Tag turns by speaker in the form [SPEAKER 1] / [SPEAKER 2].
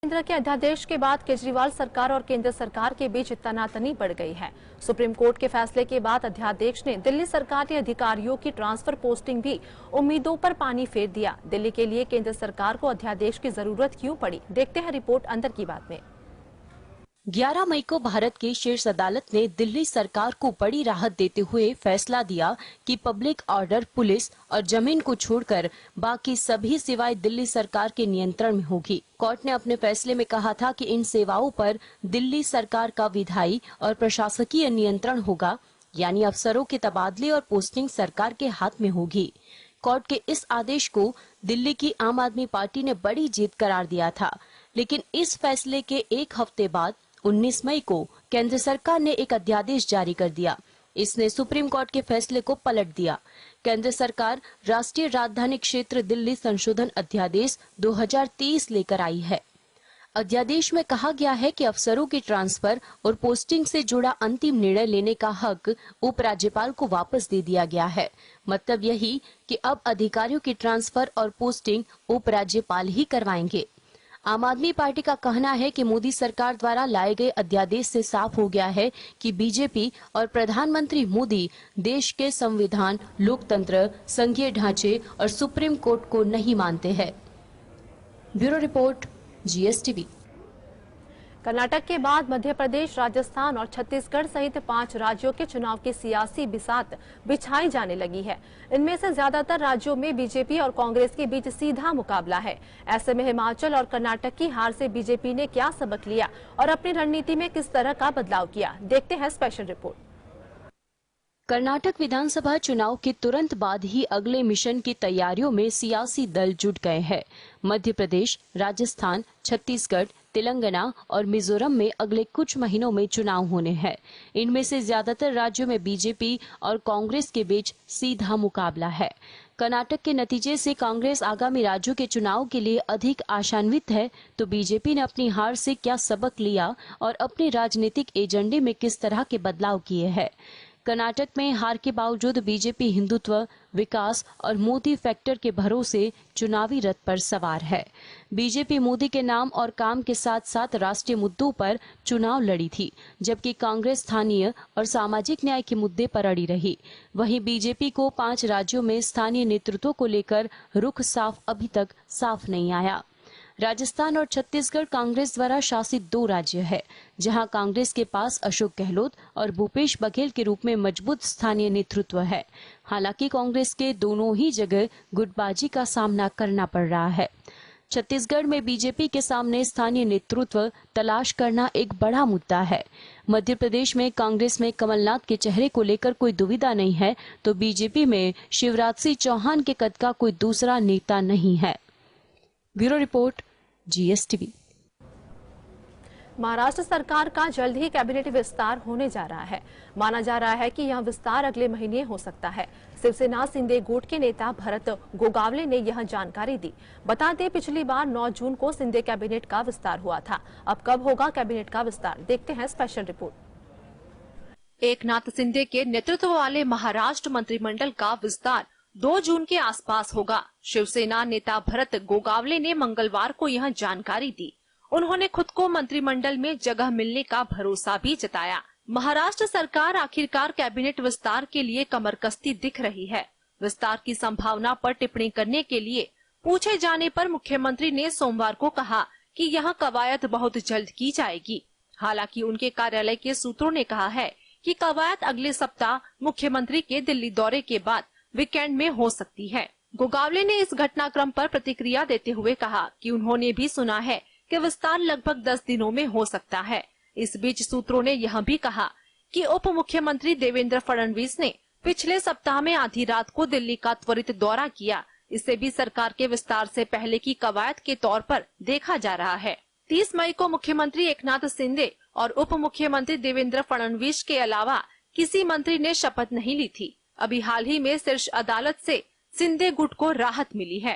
[SPEAKER 1] केंद्र के अध्यादेश के बाद केजरीवाल सरकार और केंद्र सरकार के बीच तनातनी बढ़ गई है। सुप्रीम कोर्ट के फैसले के बाद अध्यादेश ने दिल्ली सरकार के अधिकारियों की ट्रांसफर पोस्टिंग भी उम्मीदों पर पानी फेर दिया। दिल्ली के लिए केंद्र सरकार को अध्यादेश की जरूरत क्यों पड़ी, देखते हैं रिपोर्ट अंदर की बात में।
[SPEAKER 2] 11 मई को भारत की शीर्ष अदालत ने दिल्ली सरकार को बड़ी राहत देते हुए फैसला दिया कि पब्लिक ऑर्डर, पुलिस और जमीन को छोड़कर बाकी सभी सेवाएं दिल्ली सरकार के नियंत्रण में होगी। कोर्ट ने अपने फैसले में कहा था कि इन सेवाओं पर दिल्ली सरकार का विधायी और प्रशासकीय नियंत्रण होगा, यानी अफसरों के तबादले और पोस्टिंग सरकार के हाथ में होगी। कोर्ट के इस आदेश को दिल्ली की आम आदमी पार्टी ने बड़ी जीत करार दिया था, लेकिन इस फैसले के एक हफ्ते बाद 19 मई को केंद्र सरकार ने एक अध्यादेश जारी कर दिया। इसने सुप्रीम कोर्ट के फैसले को पलट दिया। केंद्र सरकार राष्ट्रीय राजधानी क्षेत्र दिल्ली संशोधन अध्यादेश 2023 लेकर आई है। अध्यादेश में कहा गया है कि अफसरों की ट्रांसफर और पोस्टिंग से जुड़ा अंतिम निर्णय लेने का हक उपराज्यपाल को वापस दे दिया गया है। मतलब यही कि अब अधिकारियों की ट्रांसफर और पोस्टिंग उपराज्यपाल ही करवाएंगे। आम आदमी पार्टी का कहना है कि मोदी सरकार द्वारा लाए गए अध्यादेश से साफ हो गया है कि बीजेपी और प्रधानमंत्री मोदी देश के संविधान, लोकतंत्र, संघीय ढांचे और सुप्रीम कोर्ट को नहीं मानते हैं। Bureau report, GSTV।
[SPEAKER 1] कर्नाटक के बाद मध्य प्रदेश, राजस्थान और छत्तीसगढ़ सहित 5 राज्यों के चुनाव की सियासी बिसात बिछाई जाने लगी है। इनमें से ज्यादातर राज्यों में बीजेपी और कांग्रेस के बीच सीधा मुकाबला है। ऐसे में हिमाचल और कर्नाटक की हार से बीजेपी ने क्या सबक लिया और अपनी रणनीति में किस तरह का बदलाव किया, देखते हैं स्पेशल रिपोर्ट।
[SPEAKER 2] कर्नाटक विधानसभा चुनाव के तुरंत बाद ही अगले मिशन की तैयारियों में सियासी दल जुट गए हैं। मध्य प्रदेश, राजस्थान, छत्तीसगढ़, तेलंगाना और मिजोरम में अगले कुछ महीनों में चुनाव होने हैं। इनमें से ज्यादातर राज्यों में बीजेपी और कांग्रेस के बीच सीधा मुकाबला है। कर्नाटक के नतीजे से कांग्रेस आगामी राज्यों के चुनाव के लिए अधिक आशान्वित है, तो बीजेपी ने अपनी हार से क्या सबक लिया और अपने राजनीतिक एजेंडे में किस तरह के बदलाव किए हैं। कर्नाटक में हार के बावजूद बीजेपी हिंदुत्व, विकास और मोदी फैक्टर के भरोसे चुनावी रथ पर सवार है। बीजेपी मोदी के नाम और काम के साथ साथ राष्ट्रीय मुद्दों पर चुनाव लड़ी थी, जबकि कांग्रेस स्थानीय और सामाजिक न्याय के मुद्दे पर अड़ी रही। वहीं बीजेपी को 5 राज्यों में स्थानीय नेतृत्व को लेकर रुख अभी तक साफ नहीं आया। राजस्थान और छत्तीसगढ़ कांग्रेस द्वारा शासित 2 राज्य है, जहां कांग्रेस के पास अशोक गहलोत और भूपेश बघेल के रूप में मजबूत स्थानीय नेतृत्व है। हालांकि कांग्रेस के दोनों ही जगह गुटबाजी का सामना करना पड़ रहा है। छत्तीसगढ़ में बीजेपी के सामने स्थानीय नेतृत्व तलाश करना एक बड़ा मुद्दा है। मध्य प्रदेश में कांग्रेस में कमलनाथ के चेहरे को लेकर कोई दुविधा नहीं है, तो बीजेपी में शिवराज सिंह चौहान के कद का कोई दूसरा नेता नहीं है। Bureau report, GSTV।
[SPEAKER 1] महाराष्ट्र सरकार का जल्द ही कैबिनेट विस्तार होने जा रहा है। माना जा रहा है कि यह विस्तार अगले महीने हो सकता है। शिवसेना शिंदे गुट के नेता भरत गोगावले ने यह जानकारी दी। बता दें, पिछली बार 9 जून को शिंदे कैबिनेट का विस्तार हुआ था। अब कब होगा कैबिनेट का विस्तार, देखते हैं स्पेशल रिपोर्ट। एकनाथ शिंदे के नेतृत्व वाले महाराष्ट्र मंत्रिमंडल का विस्तार 2 जून के आसपास होगा। शिवसेना नेता भरत गोगावले ने मंगलवार को यह जानकारी दी। उन्होंने खुद को मंत्रिमंडल में जगह मिलने का भरोसा भी जताया। महाराष्ट्र सरकार आखिरकार कैबिनेट विस्तार के लिए कमरकस्ती दिख रही है। विस्तार की संभावना पर टिप्पणी करने के लिए पूछे जाने पर मुख्यमंत्री ने सोमवार को कहा कि यह कवायद बहुत जल्द की जाएगी। हालांकि उनके कार्यालय के सूत्रों ने कहा है कि कवायद अगले सप्ताह मुख्यमंत्री के दिल्ली दौरे के बाद वीकेंड में हो सकती है। गोगावले ने इस घटनाक्रम पर प्रतिक्रिया देते हुए कहा कि उन्होंने भी सुना है कि विस्तार लगभग 10 दिनों में हो सकता है। इस बीच सूत्रों ने यह भी कहा कि उप मुख्यमंत्री देवेंद्र फडणवीस ने पिछले सप्ताह में आधी रात को दिल्ली का त्वरित दौरा किया। इसे भी सरकार के विस्तार से पहले की कवायद के तौर पर देखा जा रहा है। 30 मई को मुख्यमंत्री एकनाथ शिंदे और उप मुख्यमंत्री देवेंद्र फडणवीस के अलावा किसी मंत्री ने शपथ नहीं ली थी। अभी हाल ही में शीर्ष अदालत से शिंदे गुट को राहत मिली है।